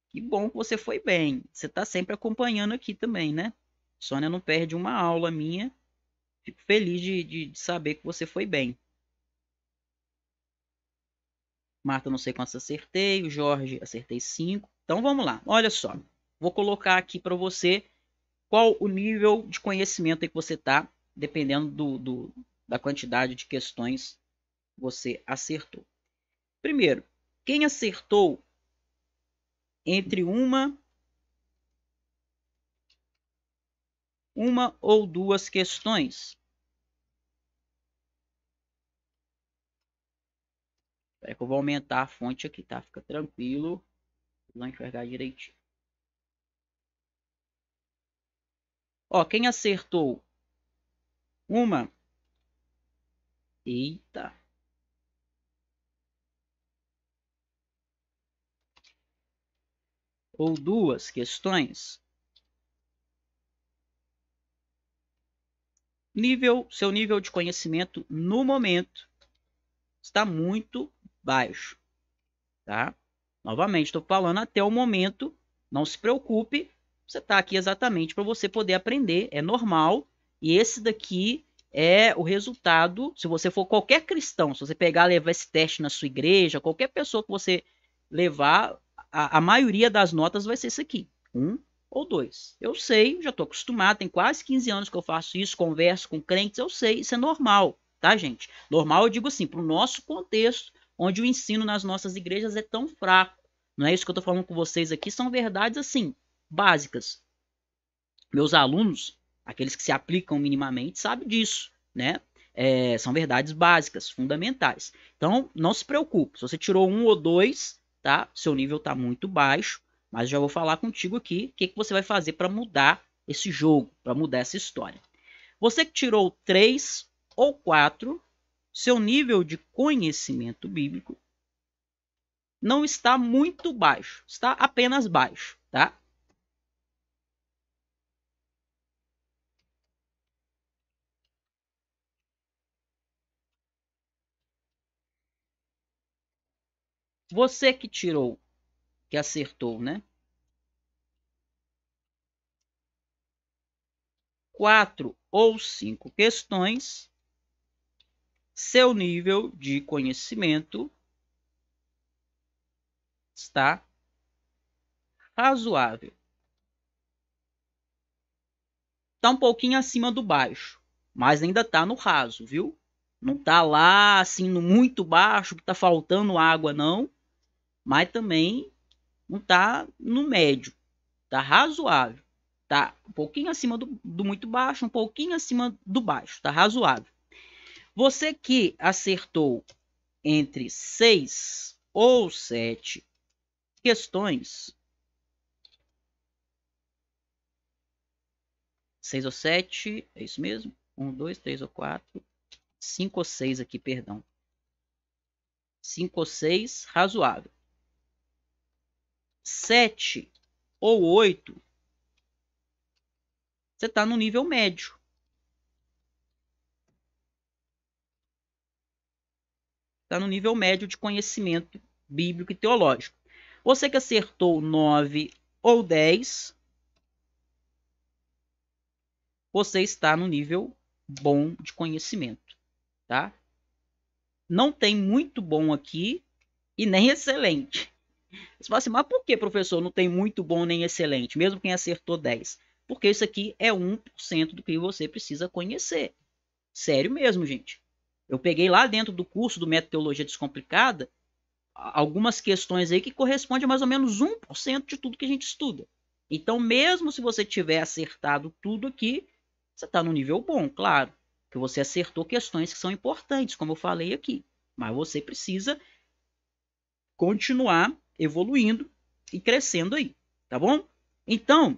Que bom que você foi bem. Você está sempre acompanhando aqui também, né? Sônia não perde uma aula minha. Fico feliz de saber que você foi bem. Marta, não sei quantos acertei. O Jorge, acertei 5. Então vamos lá. Olha só. Vou colocar aqui para você qual o nível de conhecimento que você está, dependendo da quantidade de questões que você acertou. Primeiro, quem acertou entre uma ou duas questões? Espera que eu vou aumentar a fonte aqui, tá? Fica tranquilo. Vou enxergar direitinho. Ó, quem acertou uma? Eita. Ou duas questões? Seu nível de conhecimento no momento está muito baixo, tá? Novamente, estou falando até o momento. Não se preocupe, você está aqui exatamente para você poder aprender. É normal. E esse daqui é o resultado. Se você for qualquer cristão, se você pegar levar esse teste na sua igreja, qualquer pessoa que você levar, a maioria das notas vai ser isso aqui. 1 ou 2. Eu sei, já estou acostumado, tem quase 15 anos que eu faço isso, converso com crentes, eu sei, isso é normal, tá, gente? Normal, eu digo assim, para o nosso contexto, onde o ensino nas nossas igrejas é tão fraco. Não é isso que eu estou falando com vocês aqui, são verdades assim, básicas. Meus alunos, aqueles que se aplicam minimamente, sabem disso, né? São verdades básicas, fundamentais. Então, não se preocupe. Se você tirou 1 ou 2, tá? Seu nível está muito baixo, mas já vou falar contigo aqui o que você vai fazer para mudar esse jogo, para mudar essa história. Você que tirou 3 ou 4, seu nível de conhecimento bíblico não está muito baixo, está apenas baixo, tá? Você que tirou, que acertou, né? 4 ou 5 questões, seu nível de conhecimento está razoável. Está um pouquinho acima do baixo, mas ainda está no raso, viu? Não está lá assim no muito baixo, que está faltando água, não, mas também não está no médio, está razoável. Está um pouquinho acima do muito baixo, um pouquinho acima do baixo, está razoável. Você que acertou entre 6 ou 7 questões, 6 ou 7, é isso mesmo? 1, 2, 3 ou 4, 5 ou 6 aqui, perdão. 5 ou 6, razoável. 7 ou 8, você está no nível médio. Está no nível médio de conhecimento bíblico e teológico. Você que acertou 9 ou 10, você está no nível bom de conhecimento, tá? Não tem muito bom aqui e nem excelente. Você fala assim, mas por que, professor, não tem muito bom nem excelente, mesmo quem acertou 10? Porque isso aqui é 1% do que você precisa conhecer. Sério mesmo, gente. Eu peguei lá dentro do curso do Método Teologia Descomplicada algumas questões aí que correspondem a mais ou menos 1% de tudo que a gente estuda. Então, mesmo se você tiver acertado tudo aqui, você está no nível bom, claro, que você acertou questões que são importantes, como eu falei aqui. Mas você precisa continuar evoluindo e crescendo aí, tá bom? Então,